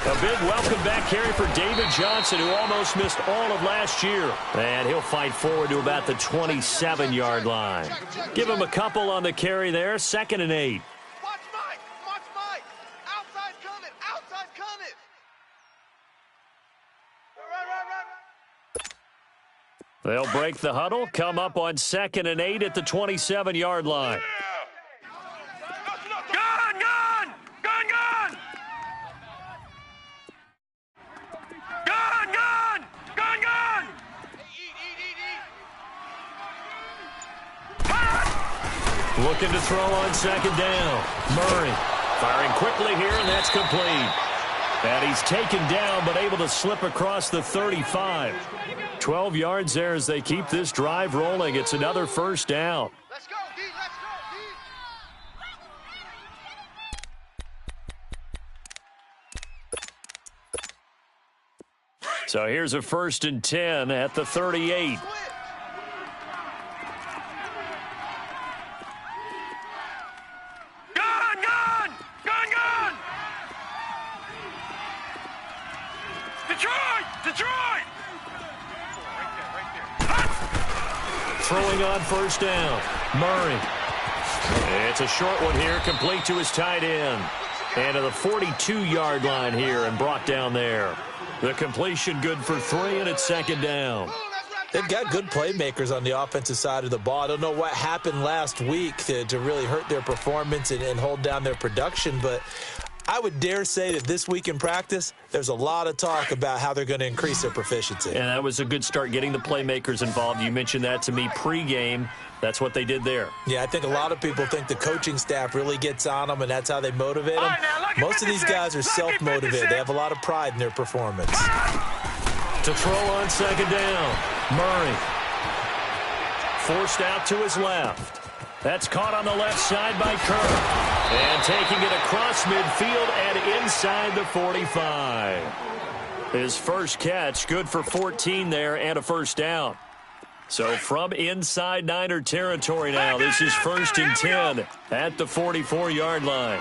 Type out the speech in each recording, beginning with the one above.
A big welcome back carry for David Johnson, who almost missed all of last year. And he'll fight forward to about the 27-yard line. Give him a couple on the carry there, 2nd and 8. Watch Mike. Watch Mike. Outside's coming. Outside's coming. They'll break the huddle, come up on 2nd and 8 at the 27-yard line. Looking to throw on 2nd down. Murray firing quickly here, and that's complete. And he's taken down, but able to slip across the 35. 12 yards there as they keep this drive rolling. It's another 1st down. Let's go, D. Let's go, D. So here's a 1st and 10 at the 38. Throwing on 1st down. Murray. It's a short one here, complete to his tight end. And to the 42-yard line here and brought down there. The completion good for 3, and it's 2nd down. They've got good playmakers on the offensive side of the ball. I don't know what happened last week to really hurt their performance and hold down their production, but I would dare say that this week in practice, there's a lot of talk about how they're going to increase their proficiency. And that was a good start getting the playmakers involved. You mentioned that to me pregame. That's what they did there. Yeah, I think a lot of people think the coaching staff really gets on them, and that's how they motivate them. Most of these guys are self-motivated. They have a lot of pride in their performance. To throw on 2nd down. Murray. Forced out to his left. That's caught on the left side by Kirk. And taking it across midfield and inside the 45. His first catch, good for 14 there and a 1st down. So from inside Niner territory now, this is 1st and 10 at the 44-yard line.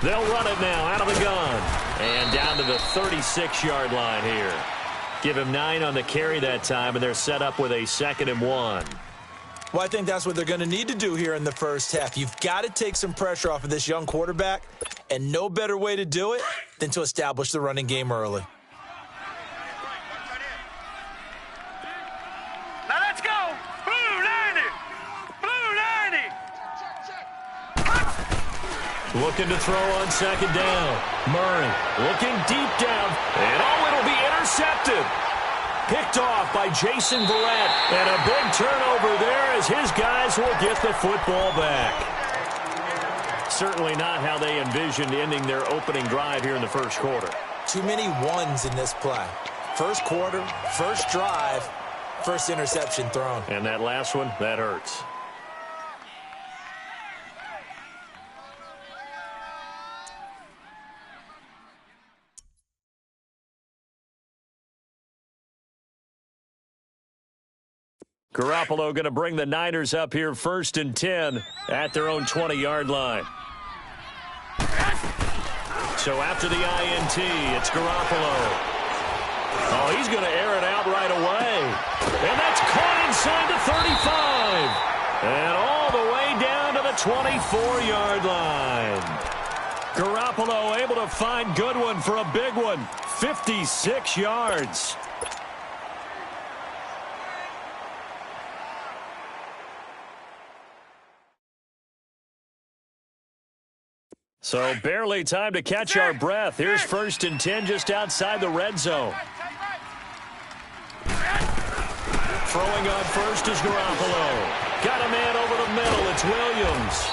They'll run it now out of the gun. And down to the 36-yard line here. Give him 9 on the carry that time, and they're set up with a 2nd and 1. Well, I think that's what they're going to need to do here in the first half. You've got to take some pressure off of this young quarterback, and no better way to do it than to establish the running game early. Now let's go. Blue 90. Blue 90. Looking to throw on 2nd down. Murray looking deep down, and it'll be intercepted. Picked off by Jason Verrett, and a big turnover there as his guys will get the football back. Certainly not how they envisioned ending their opening drive here in the first quarter. Too many ones in this play. First quarter, first drive, first interception thrown. And that last one, that hurts. Garoppolo going to bring the Niners up here 1st and 10 at their own 20-yard line. So after the INT, it's Garoppolo. Oh, he's going to air it out right away. And that's caught inside the 35. And all the way down to the 24-yard line. Garoppolo able to find Goodwin for a big one. 56 yards. So barely time to catch our breath. Here's 1st and 10 just outside the red zone. Throwing on first is Garoppolo. Got a man over the middle. It's Williams.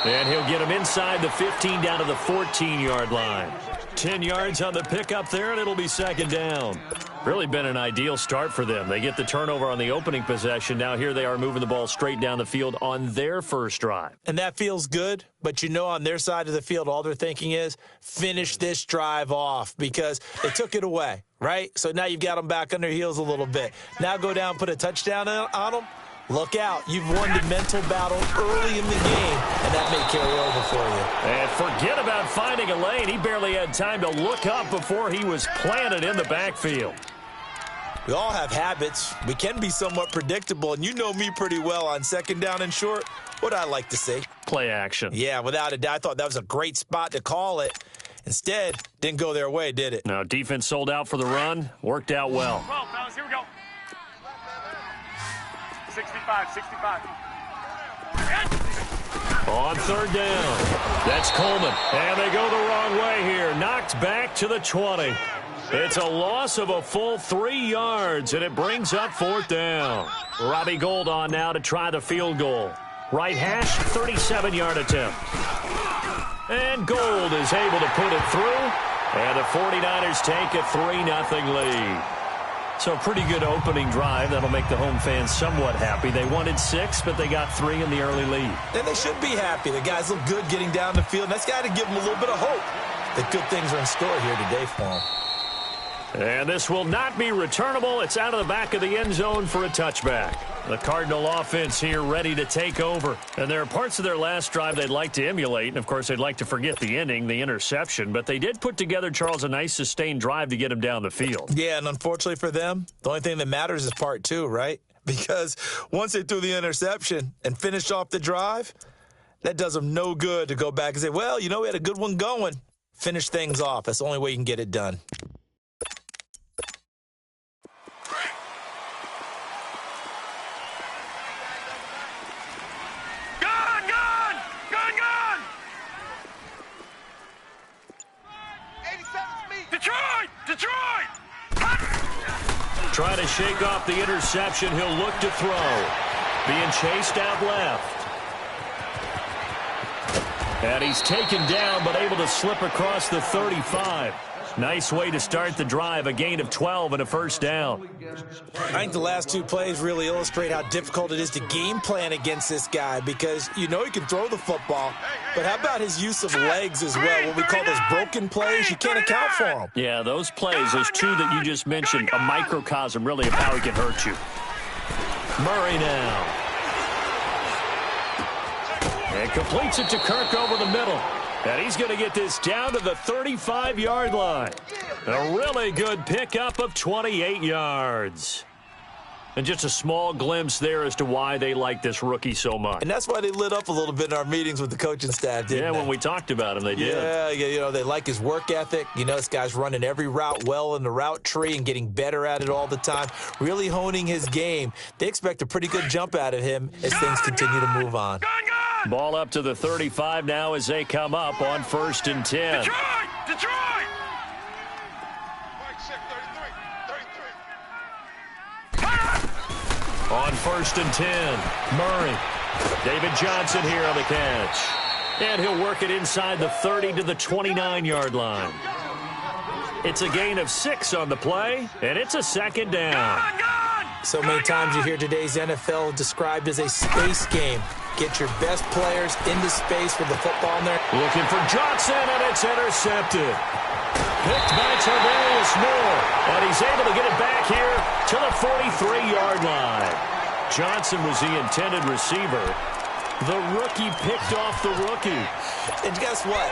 And he'll get him inside the 15 down to the 14-yard line. 10 yards on the pickup there, and it'll be 2nd down. Really been an ideal start for them. They get the turnover on the opening possession. Now here they are moving the ball straight down the field on their first drive. And that feels good, but you know on their side of the field all they're thinking is finish this drive off because they took it away. right? So now you've got them back on their heels a little bit. Now go down, put a touchdown on them. Look out. You've won the mental battle early in the game, and that may carry over for you. And forget about finding a lane. He barely had time to look up before he was planted in the backfield. We all have habits. We can be somewhat predictable, and you know me pretty well on second down and short. What I like to see. Play action. Yeah, without a doubt. I thought that was a great spot to call it. Instead, didn't go their way, did it? Now, defense sold out for the run. Worked out well. 12, fellas, here we go. 65. On third down. That's Coleman. And they go the wrong way here. Knocked back to the 20. It's a loss of a full 3 yards, and it brings up fourth down. Robbie Gould on now to try the field goal. Right hash, 37-yard attempt. And Gould is able to put it through, and the 49ers take a 3-0 lead. So pretty good opening drive. That'll make the home fans somewhat happy. They wanted 6, but they got 3 in the early lead. And they should be happy. The guys look good getting down the field. That's got to give them a little bit of hope that good things are in store here today for them. And this will not be returnable. It's out of the back of the end zone for a touchback. The Cardinal offense here ready to take over. And there are parts of their last drive they'd like to emulate. And, of course, they'd like to forget the inning, the interception. But they did put together, Charles, a nice sustained drive to get him down the field. Yeah, and unfortunately for them, the only thing that matters is part 2, right? Because once they threw the interception and finished off the drive, that does them no good to go back and say, well, you know, we had a good one going. Finish things off. That's the only way you can get it done. Detroit! Trying to shake off the interception. He'll look to throw. Being chased out left. And he's taken down, but able to slip across the 35. Nice way to start the drive. A gain of 12 and a first down. I think the last 2 plays really illustrate how difficult it is to game plan against this guy because you know he can throw the football, but how about his use of legs as well? What we call those broken plays, you can't account for them. Yeah, those plays, those 2 that you just mentioned, a microcosm really of how he can hurt you. Murray now. And completes it to Kirk over the middle. And he's going to get this down to the 35-yard line. A really good pickup of 28 yards. And just a small glimpse there as to why they like this rookie so much. And that's why they lit up a little bit in our meetings with the coaching staff, didn't they? When we talked about him, they did. Yeah, you know, they like his work ethic. You know, this guy's running every route well in the route tree and getting better at it all the time, really honing his game. They expect a pretty good jump out of him as things continue to move on. Ball up to the 35 now as they come up on 1st and 10. Detroit! On 1st and 10, Murray. David Johnson here on the catch. And he'll work it inside the 30 to the 29-yard line. It's a gain of 6 on the play, and it's a second down. So many times you hear today's NFL described as a space game. Get your best players into space with the football in there. Looking for Johnson, and it's intercepted. Picked by Tarvarius Moore, and he's able to get it back here to the 43-yard line. Johnson was the intended receiver. The rookie picked off the rookie. And guess what?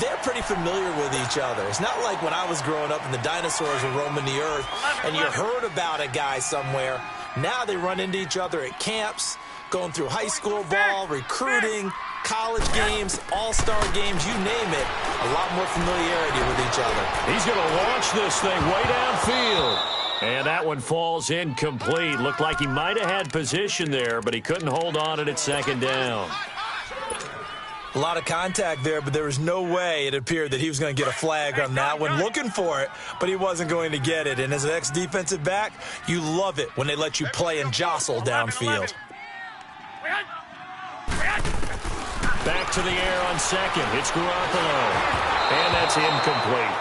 They're pretty familiar with each other. It's not like when I was growing up and the dinosaurs were roaming the earth and you heard about a guy somewhere. Now they run into each other at camps, going through high school ball, recruiting, college games, all-star games, you name it. A lot more familiarity with each other. He's going to launch this thing way downfield. And that one falls incomplete. Looked like he might have had position there, but he couldn't hold on at second down. A lot of contact there, but there was no way it appeared that he was going to get a flag on that one. Looking for it, but he wasn't going to get it. And as an ex-defensive back, you love it when they let you play and jostle downfield. Back to the air on second. It's Garoppolo. And that's incomplete.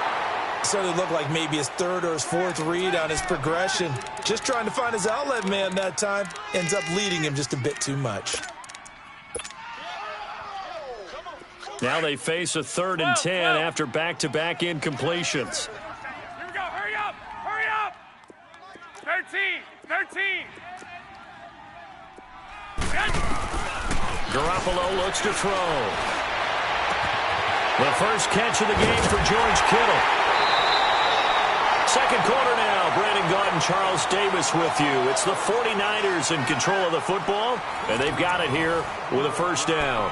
So it looked like maybe his 3rd or his 4th read on his progression. Just trying to find his outlet man that time. Ends up leading him just a bit too much. Now they face a 3rd and 10 after back-to-back incompletions. Here we go. Hurry up. 13. Garoppolo looks to throw. The first catch of the game for George Kittle. Second quarter now. Brandon Gaudin, Charles Davis with you. It's the 49ers in control of the football, and they've got it here with a first down.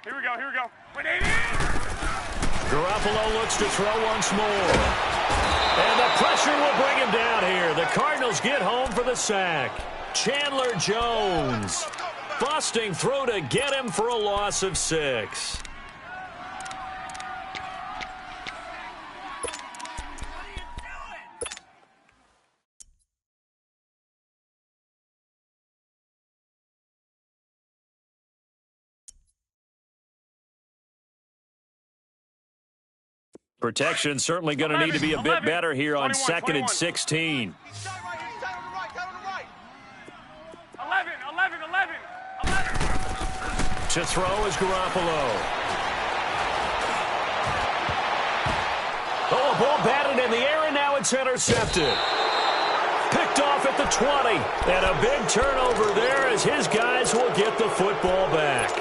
Here we go. Garoppolo looks to throw once more. And the pressure will bring him down here. The Cardinals get home for the sack. Chandler Jones busting through to get him for a loss of 6. Protection certainly going to need to be a bit better here on 2nd and 16. He's down right here. He's down on the right. Down on the right. 11. To throw is Garoppolo. Oh, a ball batted in the air, and now it's intercepted. Picked off at the 20. And a big turnover there as his guys will get the football back.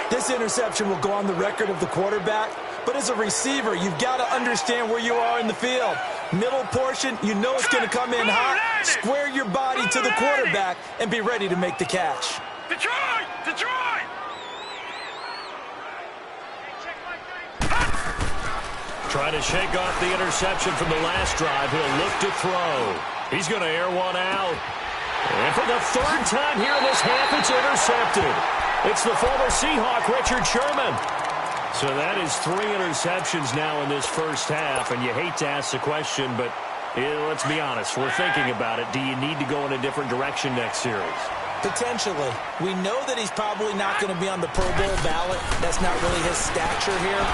This interception will go on the record of the quarterback, but as a receiver, you've got to understand where you are in the field. Middle portion, you know it's going to come in hot. Square your body to the quarterback and be ready to make the catch. Detroit! Trying to shake off the interception from the last drive. He'll look to throw. He's going to air one out. And for the third time here in this half, it's intercepted. It's the former Seahawk, Richard Sherman. So that is 3 interceptions now in this first half, and you hate to ask the question, but let's be honest. We're thinking about it. Do you need to go in a different direction next series? Potentially. We know that he's probably not going to be on the Pro Bowl ballot. That's not really his stature here,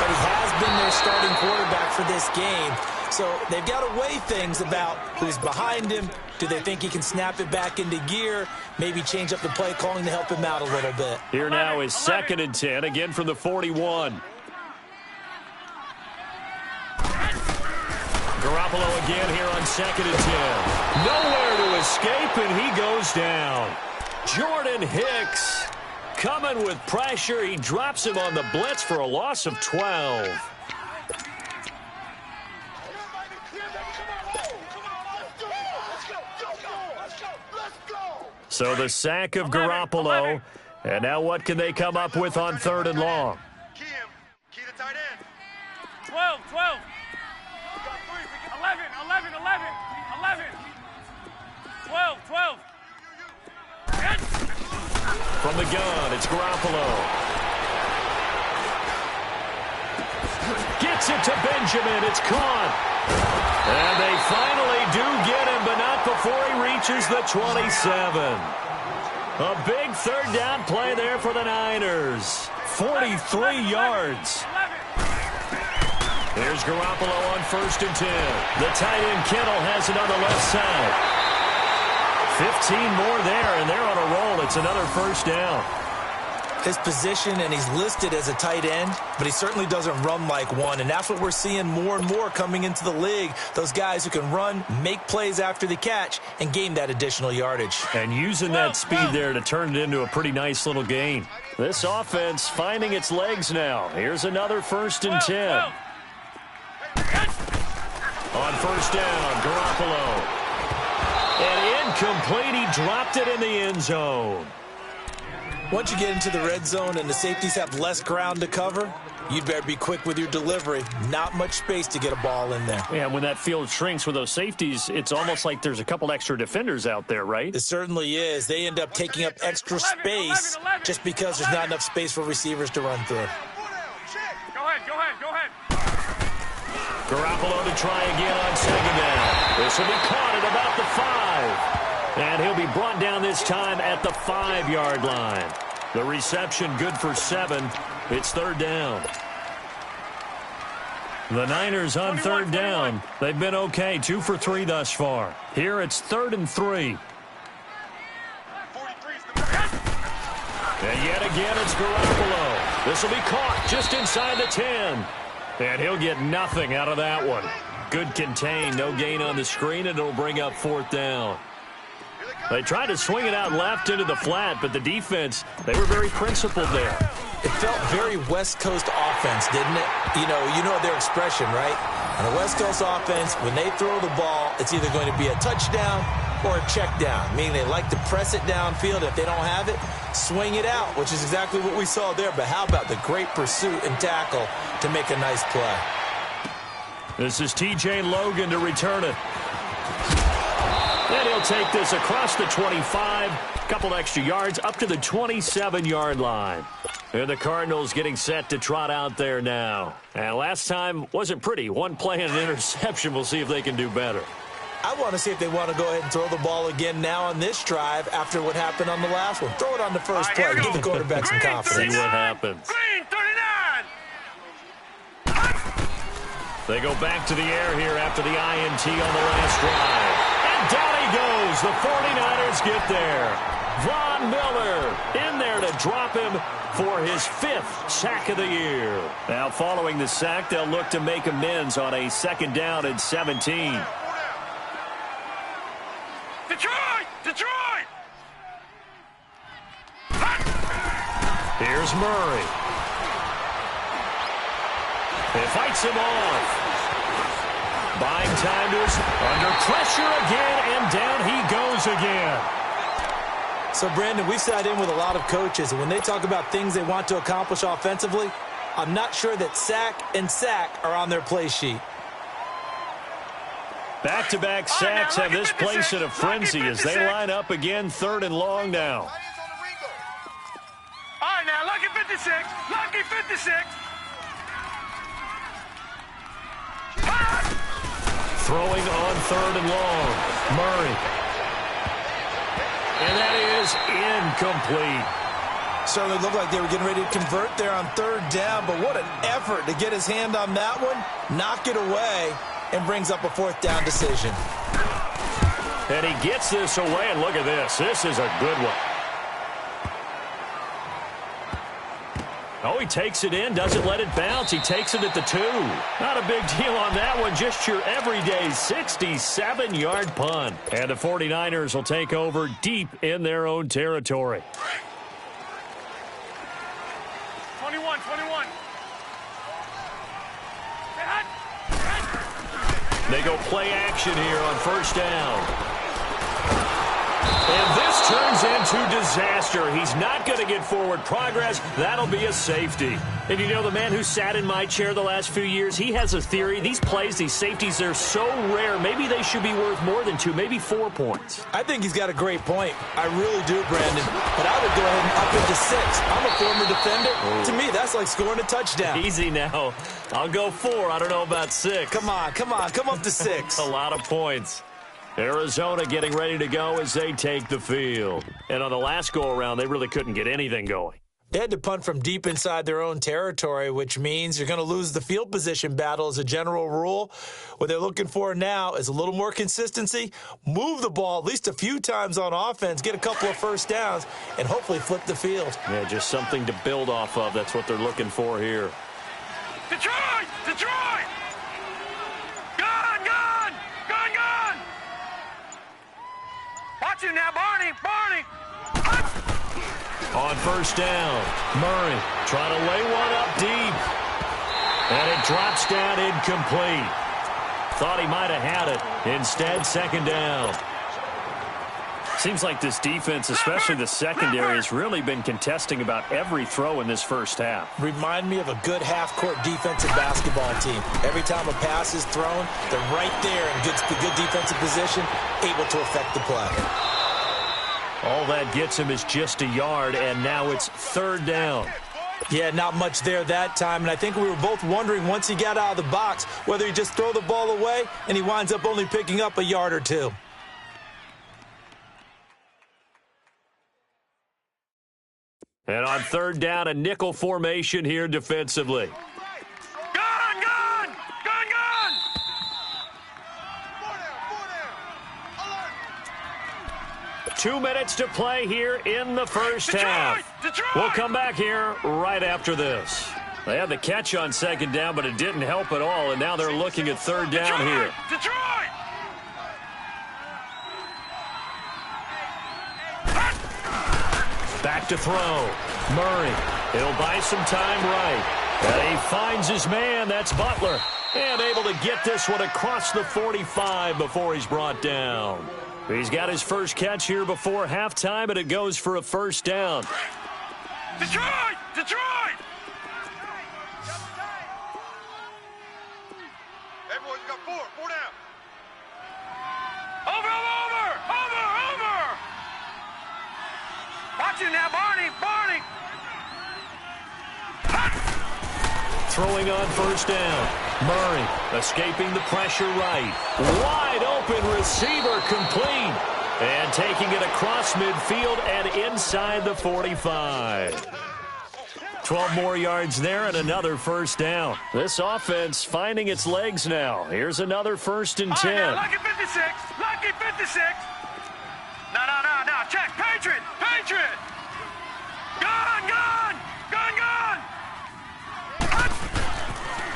but he has been their starting quarterback for this game. So they've got to weigh things about who's behind him. Do they think he can snap it back into gear? Maybe change up the play calling to help him out a little bit. Here now is 2nd and 10, again from the 41. Garoppolo again here on 2nd and 10. Nowhere to escape, and he goes down. Jordan Hicks coming with pressure. He drops him on the blitz for a loss of 12. So the sack of Garoppolo. And now what can they come up with on 3rd and long? Key him. Key the tight end. 12. 11. 12. From the gun, it's Garoppolo. Gets it to Benjamin. It's caught. And they finally do get him, but not before he reaches the 27. A big 3rd down play there for the Niners. 43 yards. Here's Garoppolo on 1st and 10. The tight end Kittle has it on the left side. 15 more there, and they're on a roll. It's another first down. His position, and he's listed as a tight end, but he certainly doesn't run like one, and that's what we're seeing more and more coming into the league. Those guys who can run, make plays after the catch, and gain that additional yardage. And using that speed there to turn it into a pretty nice little gain. This offense finding its legs now. Here's another 1st and 10. On 1st down, Garoppolo. And incomplete, he dropped it in the end zone. Once you get into the red zone and the safeties have less ground to cover, you'd better be quick with your delivery. Not much space to get a ball in there. Yeah, when that field shrinks with those safeties, it's almost like there's a couple extra defenders out there, right? It certainly is. They end up taking up extra space just because there's not enough space for receivers to run through. Go ahead. Garoppolo to try again on 2nd down. This will be caught at about the 5. And he'll be brought down this time at the 5-yard line. The reception good for 7. It's third down. The Niners on third down. They've been okay, 2 for 3 thus far. Here it's 3rd and 3. And yet again, it's Garoppolo. This will be caught just inside the 10. And he'll get nothing out of that one. Good contain, no gain on the screen, and it'll bring up 4th down. They tried to swing it out left into the flat, but the defense, they were very principled there. It felt very West Coast offense, didn't it? You know their expression, right? On a West Coast offense, when they throw the ball, it's either going to be a touchdown or a check down, meaning they like to press it downfield. If they don't have it, swing it out, which is exactly what we saw there. But how about the great pursuit and tackle to make a nice play? This is T.J. Logan to return it. And he'll take this across the 25, a couple extra yards up to the 27-yard line. And the Cardinals getting set to trot out there now. And last time wasn't pretty. One play and an interception. We'll see if they can do better. I want to see if they want to go ahead and throw the ball again now on this drive after what happened on the last one. Throw it on the first play. Give the quarterback some confidence. See what happens. Green 39. They go back to the air here after the INT on the last drive. And down he goes. The 49ers get there. Von Miller in there to drop him for his 5th sack of the year. Now following the sack, they'll look to make amends on a 2nd down and 17. Detroit! Detroit! Here's Murray. He fights him off. Buying time to his under pressure again, and down he goes again. So, Brandon, we've sat in with a lot of coaches, and when they talk about things they want to accomplish offensively, I'm not sure that sack and sack are on their play sheet. Back-to-back sacks have this place in a frenzy as they line up again, 3rd and long now. All right, now, lucky 56. Lucky 56. Throwing on 3rd and long. Murray. And that is incomplete. Certainly looked like they were getting ready to convert there on 3rd down, but what an effort to get his hand on that one, knock it away, and brings up a 4th down decision. And he gets this away, and look at this. This is a good one. Oh, he takes it in, doesn't let it bounce. He takes it at the 2. Not a big deal on that one. Just your everyday 67-yard punt. And the 49ers will take over deep in their own territory. 21, 21. They go play action here on 1st down. And this turns into disaster. He's not going to get forward progress. That'll be a safety. And you know, the man who sat in my chair the last few years, he has a theory. These plays, these safeties, they're so rare. Maybe they should be worth more than 2, maybe 4 points. I think he's got a great point. I really do, Brandon. But I would go ahead and up into 6. I'm a former defender. To me, that's like scoring a touchdown. Easy now. I'll go 4. I don't know about 6. Come on. Come up to 6. A lot of points. Arizona getting ready to go as they take the field. And on the last go-around, they really couldn't get anything going. They had to punt from deep inside their own territory, which means you're going to lose the field position battle as a general rule. What they're looking for now is a little more consistency, move the ball at least a few times on offense, get a couple of 1st downs, and hopefully flip the field. Yeah, just something to build off of. That's what they're looking for here. Detroit! Detroit! Gone! Gone! Gone! Gone! Watch it now, Barney! Barney! On 1st down, Murray trying to lay one up deep. And it drops down incomplete. Thought he might have had it. Instead, 2nd down. Seems like this defense, especially the secondary, has really been contesting about every throw in this 1st half. Remind me of a good half-court defensive basketball team. Every time a pass is thrown, they're right there in good defensive position, able to affect the play. All that gets him is just a yard, and now it's 3rd down. Yeah, not much there that time, and I think we were both wondering once he got out of the box whether he just throw the ball away and he winds up only picking up a yard or two. And on third down, a nickel formation here defensively. Gun, gun! Gun, gun! 4 down. Alert. 2 minutes to play here in the first half. Detroit! We'll come back here right after this. They had the catch on second down, but it didn't help at all, and now they're looking at third down here. Detroit! Back to throw. Murray. He'll buy some time right. And he finds his man. That's Butler. And able to get this one across the 45 before he's brought down. He's got his first catch here before halftime, and it goes for a first down. Detroit! Detroit! Everyone's got 4 down. Over! Watch it now, Barney! Barney! Throwing on first down. Murray escaping the pressure right. Wide open receiver complete. And taking it across midfield and inside the 45. 12 more yards there and another first down. This offense finding its legs now. Here's another 1st and 10. All right, now, lucky 56! Lucky 56! No. Check! Patriot! Patriot! Gun!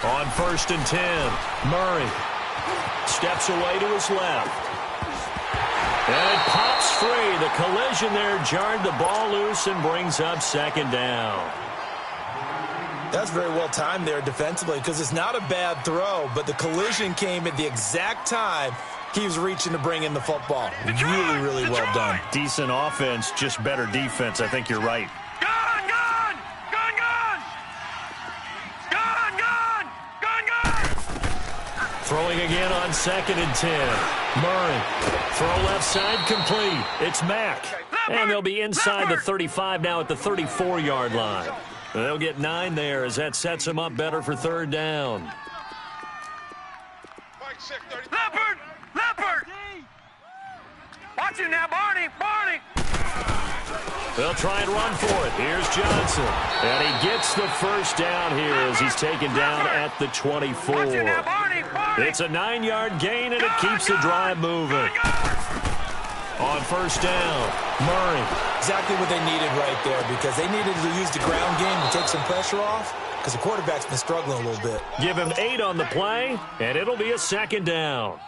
On 1st and 10, Murray steps away to his left. And it pops free. The collision there jarred the ball loose and brings up second down. That's very well timed there defensively because it's not a bad throw, but the collision came at the exact time he was reaching to bring in the football. Really well done. Decent offense, just better defense. I think you're right. Gun! Throwing again on 2nd and 10. Murray. Throw left side complete. It's Mack. And they'll be inside the 35 now at the 34-yard line. They'll get 9 there as that sets them up better for third down. Leopard! Watch it now, Barney! They'll try and run for it. Here's Johnson. And he gets the first down here as he's taken down at the 24. Watch it now, Barney! It's a 9-yard gain, and it keeps the drive moving. On first down, Murray. Exactly what they needed right there because they needed to use the ground game to take some pressure off because the quarterback's been struggling a little bit. Give him 8 on the play, and it'll be a second down.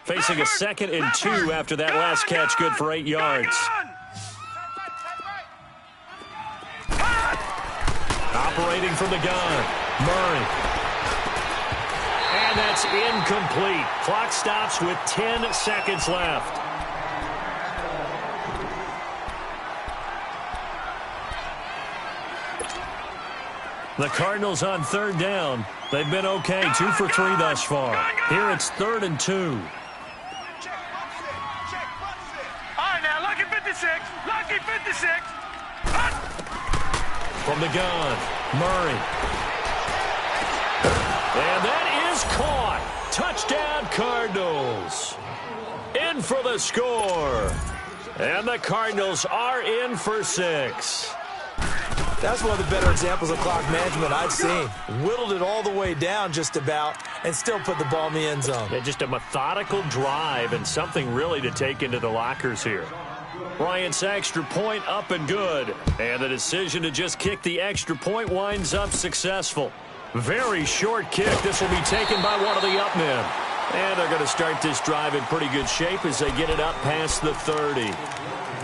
Facing a 2nd and 2 after that last catch, good for 8 yards. Operating from the gun, Murray. And that's incomplete. Clock stops with 10 seconds left. The Cardinals on third down. They've been okay, 2 for 3 thus far. Here it's 3rd and 2. All right, now, lucky 56! Lucky 56! From the gun, Murray. And that is caught. Touchdown, Cardinals. In for the score. And the Cardinals are in for 6. That's one of the better examples of clock management I've seen. Whittled it all the way down just about and still put the ball in the end zone. Yeah, just a methodical drive and something really to take into the lockers here. Bryant's extra point up and good. And the decision to just kick the extra point winds up successful. Very short kick. This will be taken by one of the up men. And they're going to start this drive in pretty good shape as they get it up past the 30.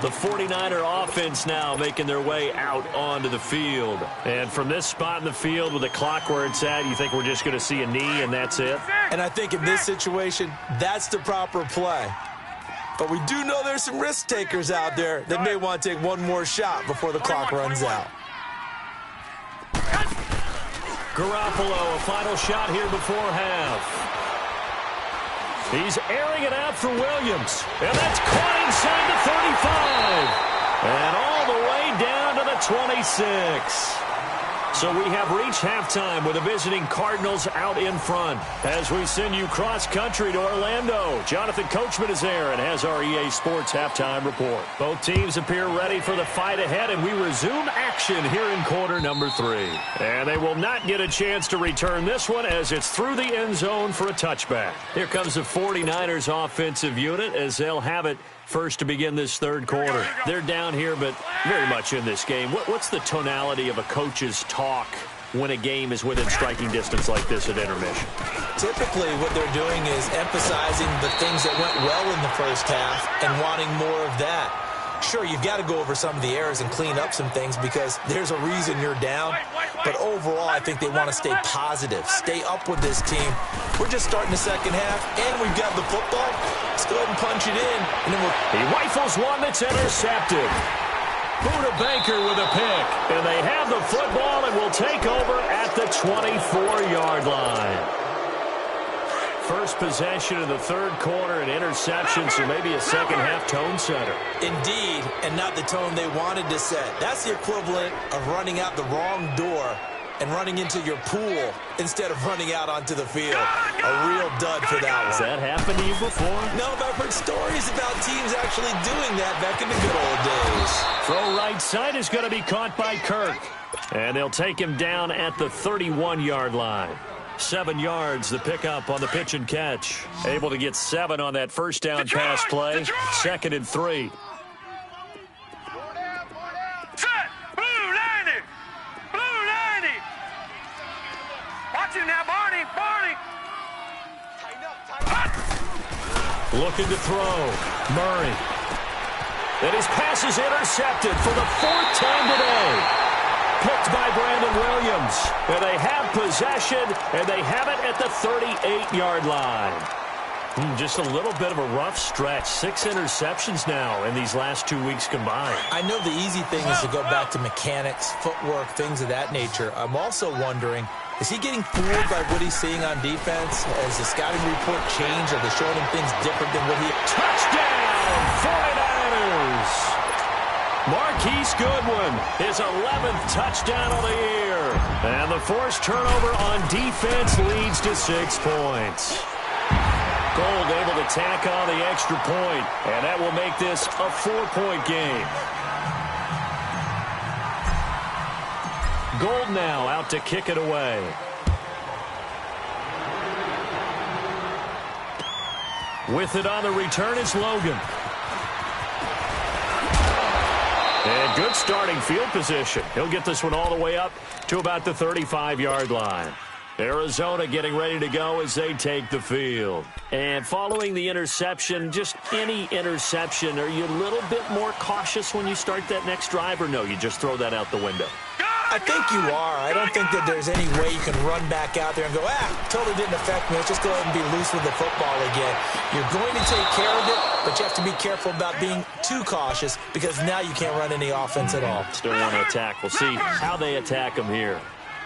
The 49er offense now making their way out onto the field. And from this spot in the field with the clock where it's at, you think we're just going to see a knee and that's it? And I think in this situation, that's the proper play. But we do know there's some risk takers out there that may want to take one more shot before the clock runs out. Garoppolo, a final shot here before half. He's airing it out for Williams. And that's caught inside the 35. And all the way down to the 26. So we have reached halftime with the visiting Cardinals out in front. As we send you cross-country to Orlando, Jonathan Coachman is there and has our EA Sports halftime report. Both teams appear ready for the fight ahead, and we resume action here in quarter number 3. And they will not get a chance to return this one as it's through the end zone for a touchback. Here comes the 49ers offensive unit as they'll have it first to begin this third quarter. They're down here, but very much in this game. What's the tonality of a coach's talk when a game is within striking distance like this at intermission? Typically, what they're doing is emphasizing the things that went well in the first half and wanting more of that. Sure, you've got to go over some of the errors and clean up some things because there's a reason you're down. But overall, I think they want to stay positive, stay up with this team. We're just starting the second half, and we've got the football. Let's go ahead and punch it in. And then he rifles one that's intercepted. Buda Baker with a pick. And they have the football and will take over at the 24-yard line. First possession of the third quarter, an interception, so maybe a second-half tone setter. Indeed, and not the tone they wanted to set. That's the equivalent of running out the wrong door and running into your pool instead of running out onto the field. A real dud for that one. Has that happened to you before? No, but I've heard stories about teams actually doing that back in the good old days. Throw right side is going to be caught by Kirk. And they'll take him down at the 31-yard line. 7 yards, the pickup on the pitch and catch. Able to get 7 on that first down pass play. 2nd and 3. Set! Blue 90! Blue 90! Watch him now, Barney! Barney! Looking to throw. Murray. And his pass is intercepted for the 4th time today. Picked by Brandon Williams. And they have possession, and they have it at the 38-yard line. Just a little bit of a rough stretch. 6 interceptions now in these last 2 weeks combined. I know the easy thing is to go back to mechanics, footwork, things of that nature. I'm also wondering, is he getting fooled by what he's seeing on defense? Has the scouting report changed? Are they showing him things different than what he... Touchdown, 49ers! Marquise Goodwin, his 11th touchdown of the year. And the forced turnover on defense leads to 6 points. Gold able to tack on the extra point, and that will make this a 4-point game. Gold now out to kick it away. With it on the return is Logan. And good starting field position. He'll get this one all the way up to about the 35-yard line. Arizona getting ready to go as they take the field. And following the interception, just any interception, are you a little bit more cautious when you start that next drive, or no, you just throw that out the window? I think you are. I don't think that there's any way you can run back out there and go, totally didn't affect me. Let's just go ahead and be loose with the football again. You're going to take care of it, but you have to be careful about being too cautious because now you can't run any offense at all. Still want to attack. We'll see how they attack them here.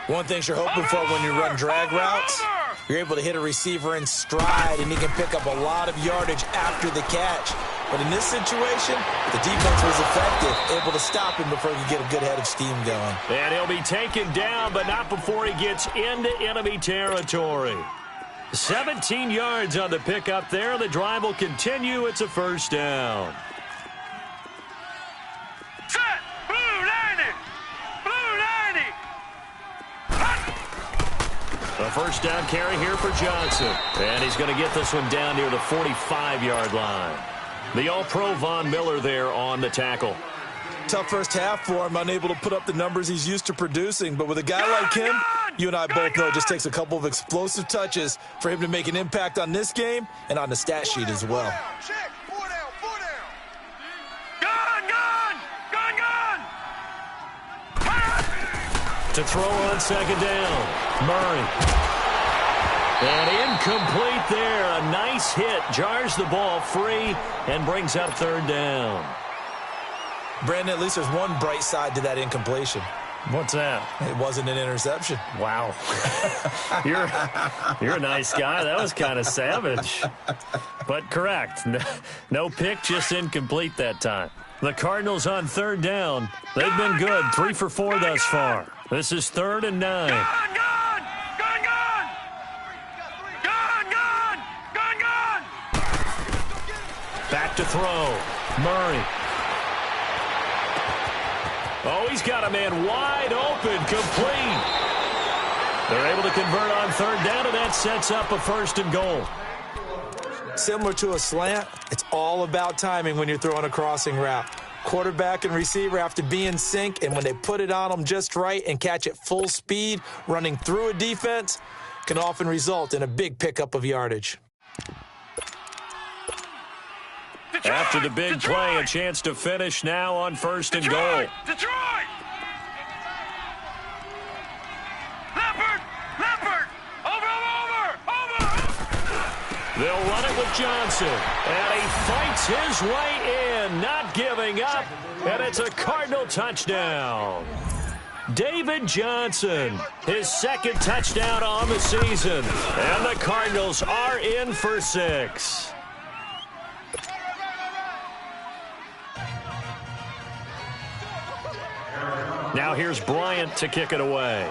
One thing you're hoping for when you run drag routes, you're able to hit a receiver in stride, and he can pick up a lot of yardage after the catch. But in this situation, the defense was effective, able to stop him before he could get a good head of steam going. And he'll be taken down, but not before he gets into enemy territory. 17 yards on the pickup there. The drive will continue. It's a first down. Set! Blue 90! Blue 90! A first down carry here for Johnson. And he's going to get this one down near the 45-yard line. The All-Pro Von Miller there on the tackle. Tough first half for him, unable to put up the numbers he's used to producing. But with a guy like him, you and I both know it just takes a couple of explosive touches for him to make an impact on this game and on the stat sheet as well. Check. 4 down. 4 down. Gun! To throw on second down, Murray. And incomplete there. A nice hit. Jars the ball free and brings up third down. Brandon, at least there's one bright side to that incompletion. What's that? It wasn't an interception. Wow. You're a nice guy. That was kind of savage. But correct. No pick, just incomplete that time. The Cardinals on third down. They've been good. 3 for 4 thus far. This is 3rd and 9. Gone! Back to throw. Murray. Oh, he's got a man wide open, complete. They're able to convert on third down, and that sets up a 1st and goal. Similar to a slant, it's all about timing when you're throwing a crossing route. Quarterback and receiver have to be in sync, and when they put it on them just right and catch it full speed, running through a defense, can often result in a big pickup of yardage. Detroit! After the big play, a chance to finish now on 1st and goal. Detroit! Leopard! Over! They'll run it with Johnson, and he fights his way in, not giving up, and it's a Cardinal touchdown. David Johnson, his 2nd touchdown on the season, and the Cardinals are in for 6. Now here's Bryant to kick it away.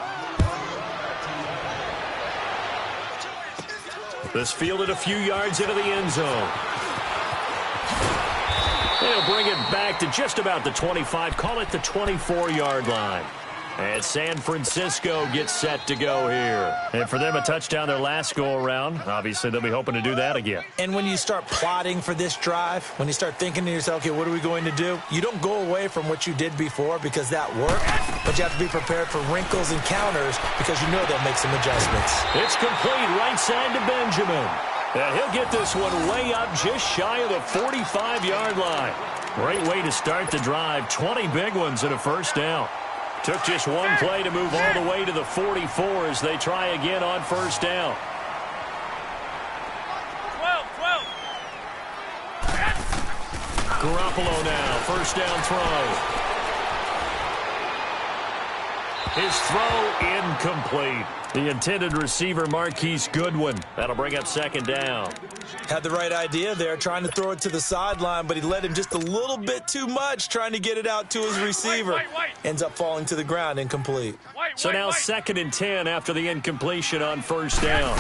This fielded a few yards into the end zone. They'll bring it back to just about the 25, call it the 24-yard line. And San Francisco gets set to go here. And for them, a touchdown their last go-around. Obviously, they'll be hoping to do that again. And when you start plotting for this drive, when you start thinking to yourself, okay, what are we going to do? You don't go away from what you did before because that worked, but you have to be prepared for wrinkles and counters because you know they'll make some adjustments. It's complete right side to Benjamin. And he'll get this one way up just shy of the 45-yard line. Great way to start the drive. 20 big ones and a 1st down. Took just one play to move all the way to the 44 as they try again on 1st down. 12. Garoppolo now, 1st down throw. His throw incomplete. The intended receiver, Marquise Goodwin. That'll bring up 2nd down. Had the right idea there, trying to throw it to the sideline, but he led him just a little bit too much, trying to get it out to his receiver. Ends up falling to the ground, incomplete. So now 2nd and 10 after the incompletion on 1st down.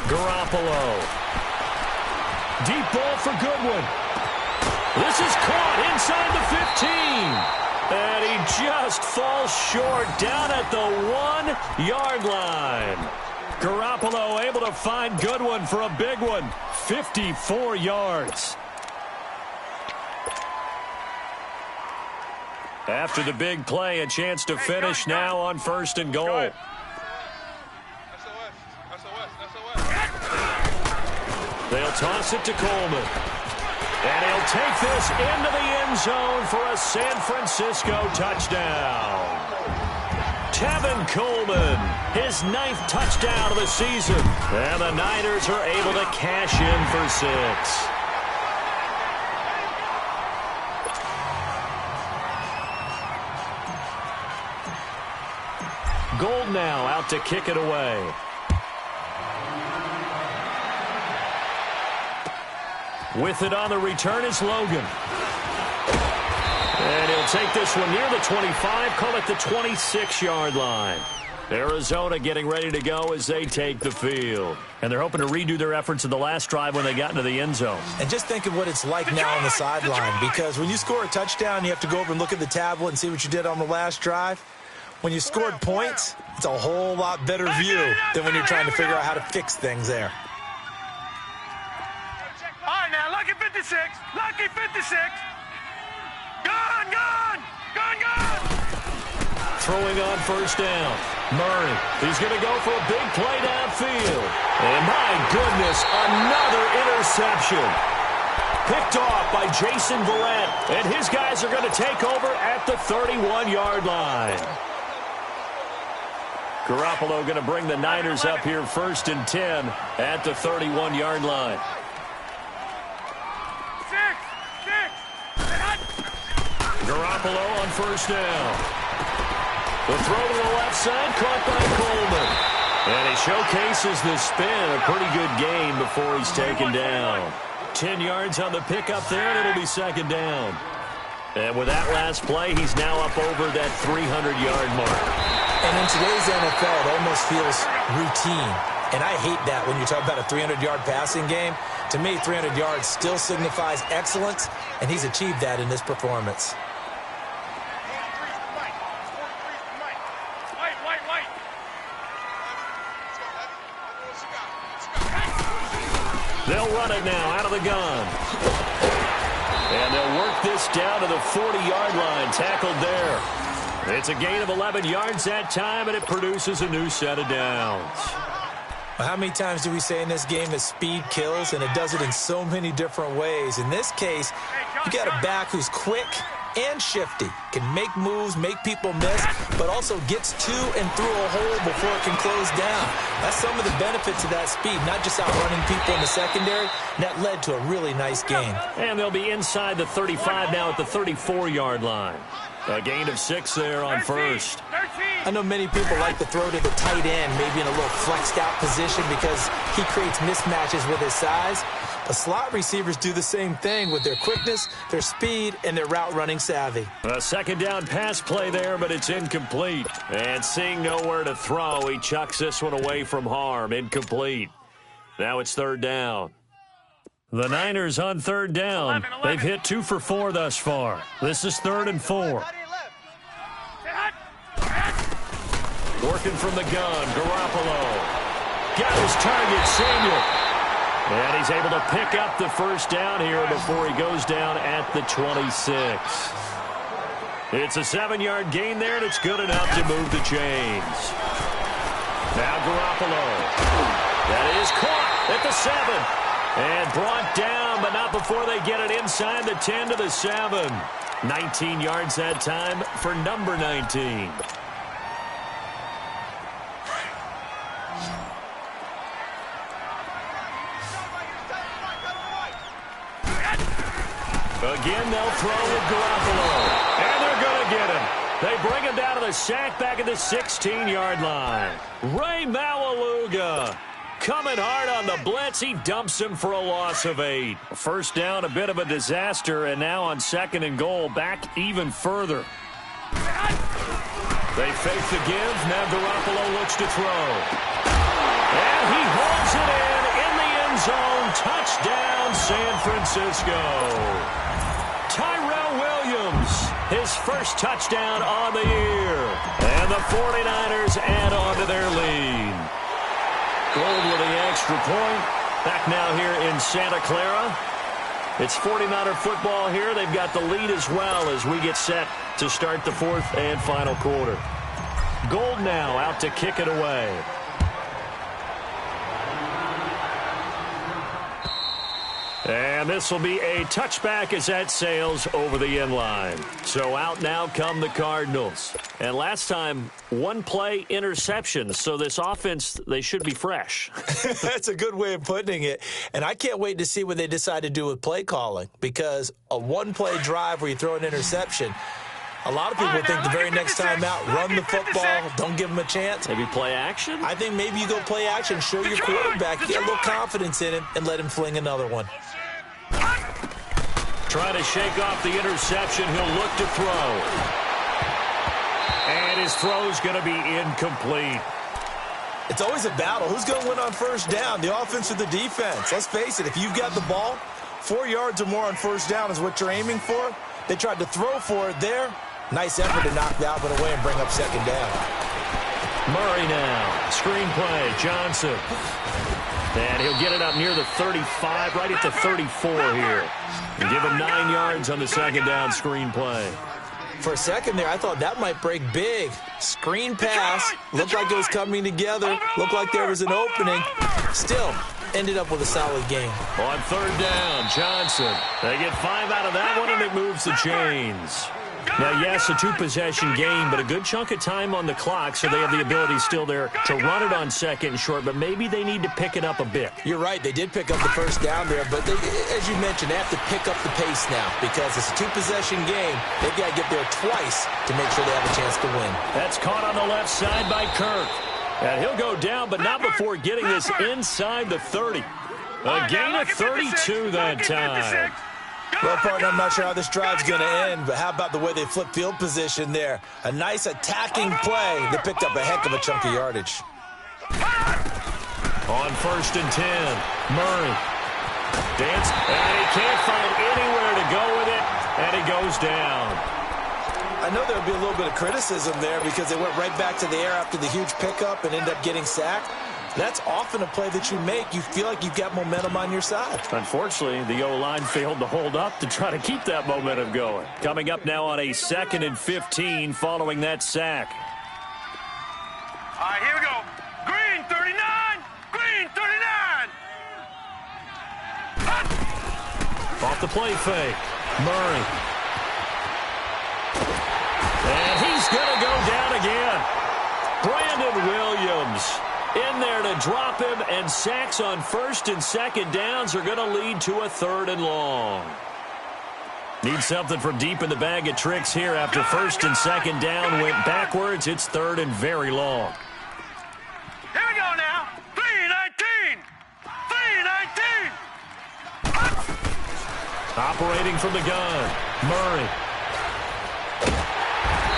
Garoppolo. Deep ball for Goodwin. This is caught inside the 15. And he just falls short down at the 1-yard line. Garoppolo able to find Goodwin for a big one. 54 yards. After the big play, a chance to finish now on 1st and goal. They'll toss it to Coleman. And he'll take this into the end zone for a San Francisco touchdown. Tevin Coleman, his 9th touchdown of the season. And the Niners are able to cash in for 6. Gold now out to kick it away. With it on the return is Logan. And he'll take this one near the 25, call it the 26-yard line. Arizona getting ready to go as they take the field. And they're hoping to redo their efforts in the last drive when they got into the end zone. And just think of what it's like now on the sideline, because when you score a touchdown, you have to go over and look at the tablet and see what you did on the last drive. When you scored points, it's a whole lot better view than when you're trying to figure out how to fix things there. All right, now, lucky 56. Lucky 56. Gone! Throwing on 1st down. Murray, he's going to go for a big play downfield. And my goodness, another interception. Picked off by Jason Verrett. And his guys are going to take over at the 31-yard line. Garoppolo going to bring the Niners up here 1st and 10 at the 31-yard line. 6. Garoppolo on 1st down. The throw to the left side, caught by Coleman. And he showcases the spin, a pretty good gain before he's taken down. 10 yards on the pickup there, and it'll be second down. And with that last play, he's now up over that 300-yard mark. And in today's NFL, it almost feels routine. And I hate that when you talk about a 300-yard passing game. To me, 300 yards still signifies excellence, and he's achieved that in this performance. They'll run it now out of the gun. And they'll work this down to the 40-yard line, tackled there. It's a gain of 11 yards that time, and it produces a new set of downs. Well, how many times do we say in this game that speed kills, and it does it in so many different ways? In this case, you got a back who's quick and shifty, can make moves, make people miss, but also gets to and through a hole before it can close down. That's some of the benefits of that speed, not just outrunning people in the secondary. That led to a really nice game. And they'll be inside the 35 now at the 34-yard line. A gain of 6 there on first. I know many people like to throw to the tight end, maybe in a little flexed out position because he creates mismatches with his size. But slot receivers do the same thing with their quickness, their speed, and their route running savvy. A second down pass play there, but it's incomplete. And seeing nowhere to throw, he chucks this one away from harm. Incomplete. Now it's third down. The Niners on third down. They've hit 2 for 4 thus far. This is 3rd and 4. Working from the gun, Garoppolo. Got his target, Samuel. And he's able to pick up the first down here before he goes down at the 26. It's a 7-yard gain there, and it's good enough to move the chains. Now Garoppolo. That is caught at the 7. And brought down, but not before they get it inside the 10 to the 7. 19 yards that time for number 19. Again, they'll throw with Garoppolo. And they're going to get him. They bring him down to the sack back at the 16-yard line. Ray Maualuga coming hard on the blitz. He dumps him for a loss of 8. First down, a bit of a disaster, and now on 2nd and goal, back even further. They fake the give. Now Garoppolo looks to throw. And he holds it in the end zone. Touchdown, San Francisco. Tyrell Williams, his first touchdown on the year. And the 49ers add on to their lead. Gold with the extra point. Back now here in Santa Clara. It's 49er football here. They've got the lead as well as we get set to start the 4th and final quarter. Gold now out to kick it away. And this will be a touchback as that sails over the end line. So out now come the Cardinals. And last time, 1 play interception. So this offense, they should be fresh. That's a good way of putting it. And I can't wait to see what they decide to do with play calling. Because a 1-play drive where you throw an interception, a lot of people think the very next time out, run the football, don't give them a chance. Maybe play action? I think maybe you go play action, show your quarterback, get a little confidence in him, and let him fling another one. Trying to shake off the interception. He'll look to throw. And his throw's going to be incomplete. It's always a battle. Who's going to win on first down, the offense or the defense? Let's face it, if you've got the ball, 4 yards or more on first down is what you're aiming for. They tried to throw for it there. Nice effort to knock Dalvin away and bring up second down. Murray now. Screen play. Johnson. And he'll get it up near the 35, right at the 34 here. And give him 9 yards on the second down screen play. For a second there, I thought that might break big. Screen pass. Looked like it was coming together. Looked like there was an opening. Still, ended up with a solid game. On third down, Johnson. They get 5 out of that one, and it moves the chains. Now, yes, a two-possession game, but a good chunk of time on the clock, so they have the ability still there to run it on second and short, but maybe they need to pick it up a bit. You're right. They did pick up the first down there, but they, as you mentioned, they have to pick up the pace now because it's a two-possession game. They've got to get there twice to make sure they have a chance to win. That's caught on the left side by Kirk. And he'll go down, but not before getting this inside the 30. A gain of 32 that time. Well, partner, I'm not sure how this drive's going to end, but how about the way they flip field position there? A nice attacking play that picked up a heck of a chunk of yardage. On 1st and 10, Murray. Dance, and he can't find anywhere to go with it, and he goes down. I know there'll be a little bit of criticism there because they went right back to the air after the huge pickup and ended up getting sacked. That's often a play that you make. You feel like you've got momentum on your side. Unfortunately, the O-line failed to hold up to try to keep that momentum going. Coming up now on a 2nd and 15 following that sack. All right, here we go. Green 39. Green 39. Off the play fake. Murray. And he's going to go down again. Brandon Williams in there to drop him, and sacks on 1st and 2nd downs are going to lead to a 3rd and long. Need something from deep in the bag of tricks here after 1st and 2nd down went backwards. It's 3rd and very long. Here we go now. 3-19. 3-19. Operating from the gun, Murray.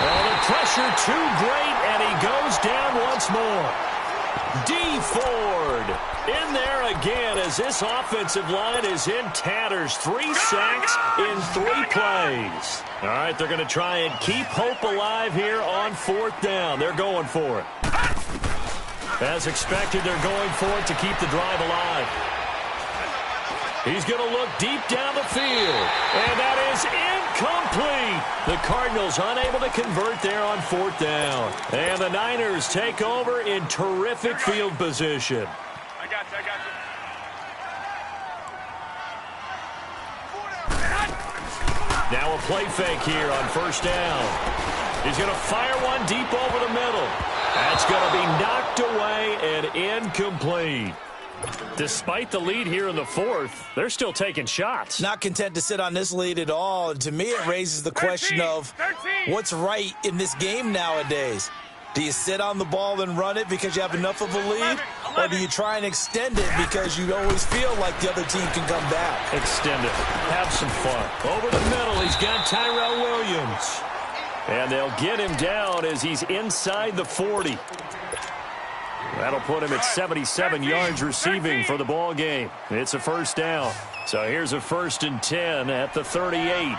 Oh, the pressure too great, and he goes down once more. D. Ford in there again as this offensive line is in tatters. 3 sacks in 3 plays. All right, they're going to try and keep hope alive here on 4th down. They're going for it. As expected, they're going for it to keep the drive alive. He's going to look deep down the field, and that is incomplete. The Cardinals unable to convert there on 4th down. And the Niners take over in terrific field position. I got you. Now a play fake here on 1st down. He's going to fire one deep over the middle. That's going to be knocked away and incomplete. Despite the lead here in the 4th, they're still taking shots. Not content to sit on this lead at all. And to me, it raises the question of what's right in this game nowadays. Do you sit on the ball and run it because you have enough of a lead? Or do you try and extend it because you always feel like the other team can come back? Extend it. Have some fun. Over the middle, he's got Tyrell Williams. And they'll get him down as he's inside the 40. That'll put him at 77 yards receiving for the ball game. It's a 1st down. So here's a 1st and 10 at the 38. 11.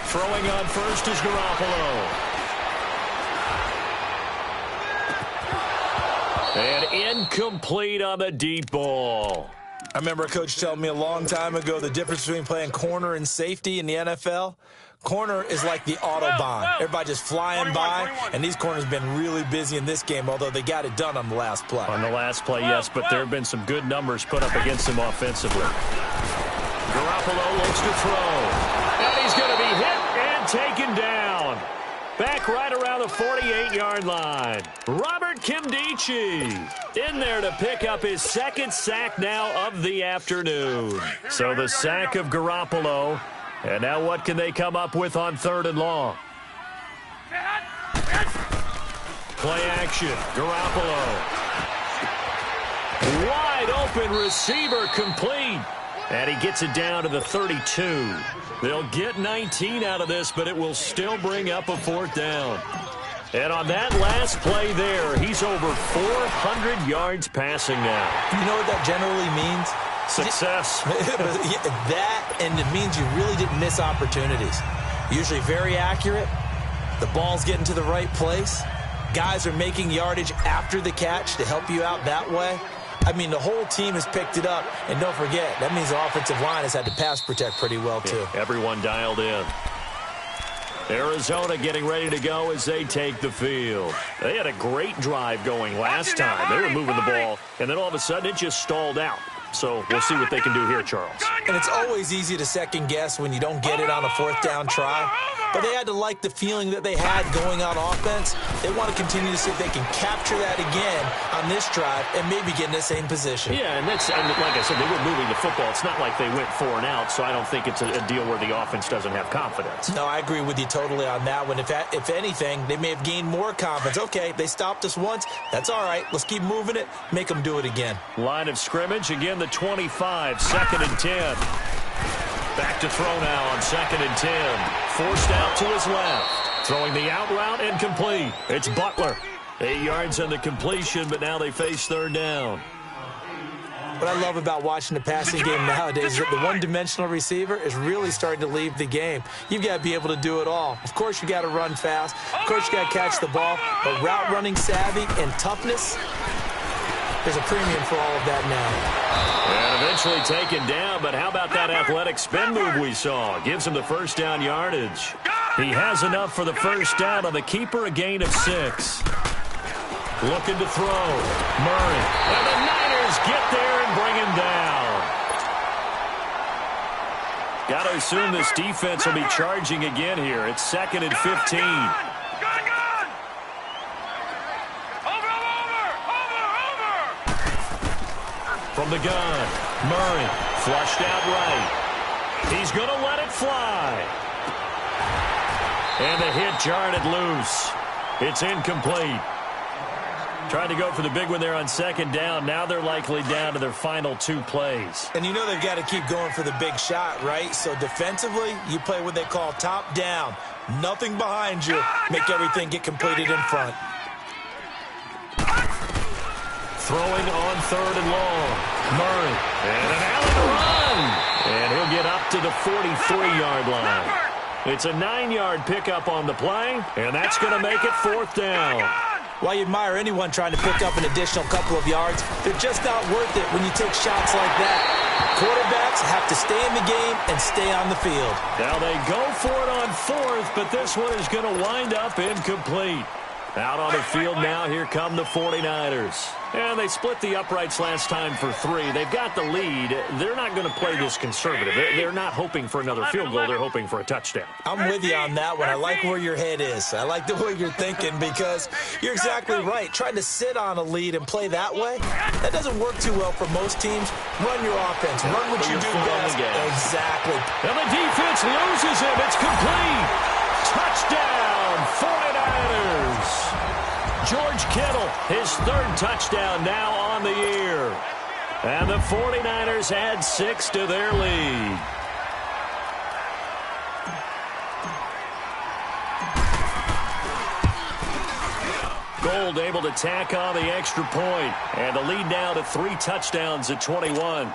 Throwing on 1st is Garoppolo. And incomplete on the deep ball. I remember a coach telling me a long time ago the difference between playing corner and safety in the NFL. Corner is like the Autobahn. Everybody just flying by, and these corners have been really busy in this game, although they got it done on the last play. On the last play, yes, but there have been some good numbers put up against him offensively. Garoppolo looks to throw. And he's going to be hit and taken down. Back right around the 48-yard line. Robert Kimdichie in there to pick up his 2nd sack now of the afternoon. So the sack of Garoppolo. And now what can they come up with on 3rd and long? Play action. Garoppolo. Wide open receiver complete. And he gets it down to the 32. They'll get 19 out of this, but it will still bring up a 4th down. And on that last play there, he's over 400 yards passing now. You know what that generally means? Success. That, and it means you really didn't miss opportunities. Usually very accurate. The ball's getting to the right place. Guys are making yardage after the catch to help you out that way. I mean, the whole team has picked it up. And don't forget, that means the offensive line has had to pass protect pretty well, too. Yeah, everyone dialed in. Arizona getting ready to go as they take the field. They had a great drive going last time. They were moving the ball, and then all of a sudden it just stalled out. So we'll see what they can do here, Charles. And it's always easy to second guess when you don't get it on a fourth down try. But they had to like the feeling that they had going on offense. They want to continue to see if they can capture that again on this drive and maybe get in the same position. Yeah, and like I said, they were moving the football. It's not like they went 4 and out, so I don't think it's a deal where the offense doesn't have confidence. No, I agree with you totally on that one. If anything, they may have gained more confidence. Okay, they stopped us once. That's all right. Let's keep moving it. Make them do it again. Line of scrimmage, again the 25, 2nd and 10. Back to throw now on 2nd and 10. Forced out to his left. Throwing the out route incomplete. It's Butler. 8 yards on the completion, but now they face 3rd down. What I love about watching the passing game nowadays is that the one-dimensional receiver is really starting to leave the game. You've got to be able to do it all. Of course, you got to run fast. Of course, you got to catch the ball. But route running savvy and toughness, there's a premium for all of that now. And eventually taken down, but how about that athletic spin move we saw? Gives him the first down yardage. He has enough for the first down on the keeper, a gain of 6. Looking to throw. Murray. And the Niners get there and bring him down. Got to assume this defense will be charging again here. It's 2nd and 15. From the gun, Murray flushed out right. He's going to let it fly. And the hit jarred it loose. It's incomplete. Trying to go for the big one there on 2nd down. Now they're likely down to their final 2 plays. And you know they've got to keep going for the big shot, right? So defensively, you play what they call top down. Nothing behind you. Make everything get completed in front. Throwing on 3rd and long. Murray. And an Allen run. And he'll get up to the 43-yard line. It's a 9-yard pickup on the play, and that's going to make it 4th down. While you admire anyone trying to pick up an additional couple of yards, they're just not worth it when you take shots like that. Quarterbacks have to stay in the game and stay on the field. Now they go for it on 4th, but this one is going to wind up incomplete. Out on the field now, here come the 49ers. And they split the uprights last time for 3. They've got the lead. They're not going to play this conservative. They're not hoping for another field goal. They're hoping for a touchdown. I'm with you on that one. I like where your head is. I like the way you're thinking because you're exactly right. Trying to sit on a lead and play that way, that doesn't work too well for most teams. Run your offense. Run what you do best. Exactly. And the defense loses him. It's complete. Touchdown, 49ers. George Kittle, his 3rd touchdown now on the year. And the 49ers add 6 to their lead. Gold able to tack on the extra point. And the lead now to 3 touchdowns at 21.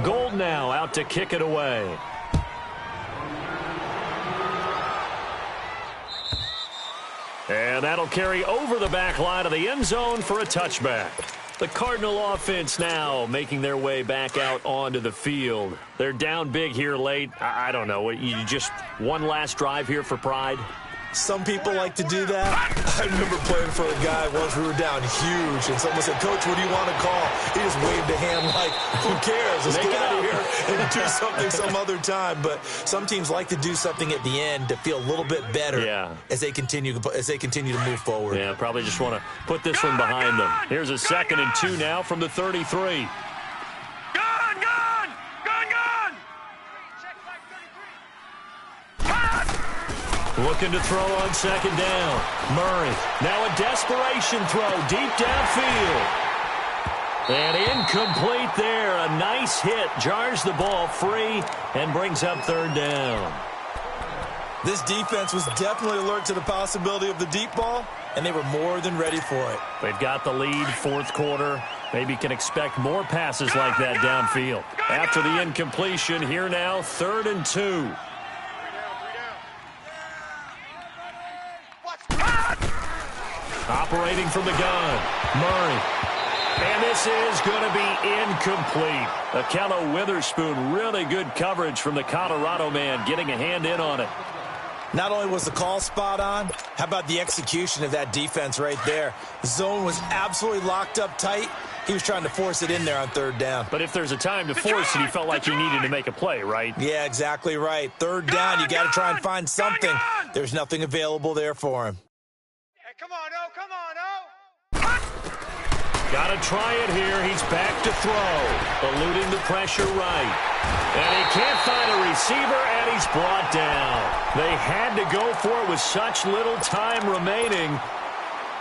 Gold now out to kick it away. And that'll carry over the back line of the end zone for a touchback. The Cardinal offense now making their way back out onto the field. They're down big here late. I don't know. You just one last drive here for pride? Some people like to do that. I remember playing for a guy once. We were down huge, and someone said, "Coach, what do you want to call?" He just waved a hand like, "Who cares? Let's get out of here and do something some other time." But some teams like to do something at the end to feel a little bit better as they continue to move forward. Yeah, probably just want to put this one behind them. Here's a 2nd and 2 now from the 33. Looking to throw on 2nd down. Murray. Now a desperation throw deep downfield. And incomplete there. A nice hit. Jars the ball free and brings up 3rd down. This defense was definitely alert to the possibility of the deep ball, and they were more than ready for it. They've got the lead, 4th quarter. Maybe can expect more passes like that downfield. After the incompletion, here now, 3rd and 2. Operating from the gun, Murray. And this is going to be incomplete. Akello Witherspoon, really good coverage from the Colorado man, getting a hand in on it. Not only was the call spot on, how about the execution of that defense right there? The zone was absolutely locked up tight. He was trying to force it in there on third down. But if there's a time to force it, he felt like he needed to make a play, right? Yeah, exactly right. Third down, you got to try and find something. There's nothing available there for him. Hey, come on, O, come on, O. Got to try it here. He's back to throw. Eluding the pressure right. And he can't find a receiver, and he's brought down. They had to go for it with such little time remaining.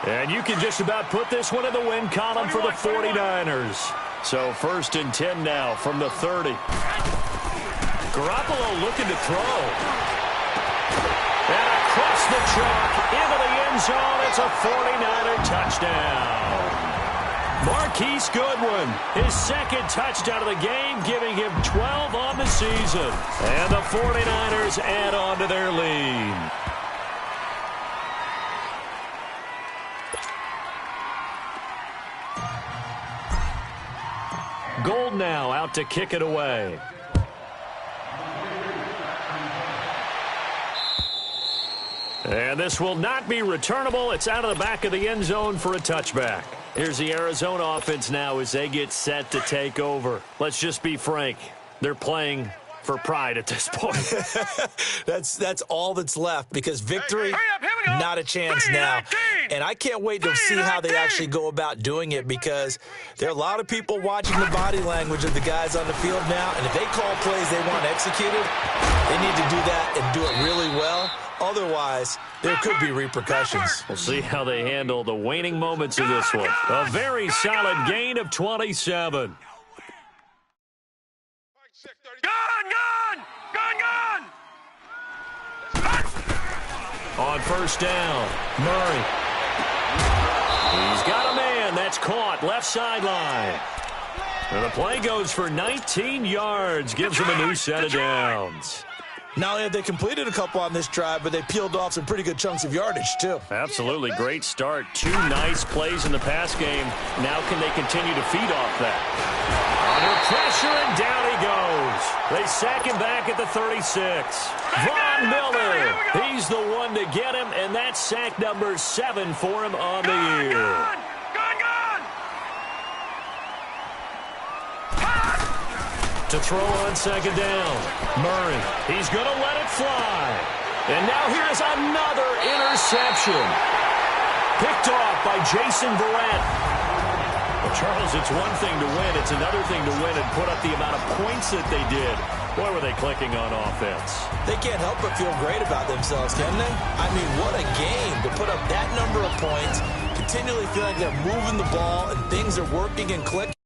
And you can just about put this one in the win column for the 49ers. So 1st and 10 now from the 30. Garoppolo looking to throw. And across the chalk into the end zone. It's a 49er touchdown. Marquise Goodwin, his second touchdown of the game, giving him 12 on the season. And the 49ers add on to their lead. Gold now out to kick it away. And this will not be returnable. It's out of the back of the end zone for a touchback. Here's the Arizona offense now as they get set to take over. Let's just be frank. They're playing for pride at this point. That's all that's left because victory, not a chance now. And I can't wait to see how they actually go about doing it because there are a lot of people watching the body language of the guys on the field now. And if they call plays they want executed, they need to do that and do it really well. Otherwise, there could be repercussions. We'll see how they handle the waning moments of this one. A very solid gain of 27. Gun! On 1st down, Murray. He's got a man. That's caught. Left sideline. And the play goes for 19 yards. Gives him a new set of downs. Not only have they completed a couple on this drive, but they peeled off some pretty good chunks of yardage, too. Absolutely. Great start. 2 nice plays in the pass game. Now can they continue to feed off that? Under pressure, and down he goes. They sack him back at the 36. Von Miller, he's the one to get him, and that's sack number 7 for him on the year. Gun! To throw on 2nd down, Murray. He's going to let it fly. And now here's another interception. Picked off by Jason Verrett. Well, Charles, it's one thing to win. It's another thing to win and put up the amount of points that they did. Boy, were they clicking on offense. They can't help but feel great about themselves, can they? I mean, what a game to put up that number of points, continually feel like they're moving the ball and things are working and clicking.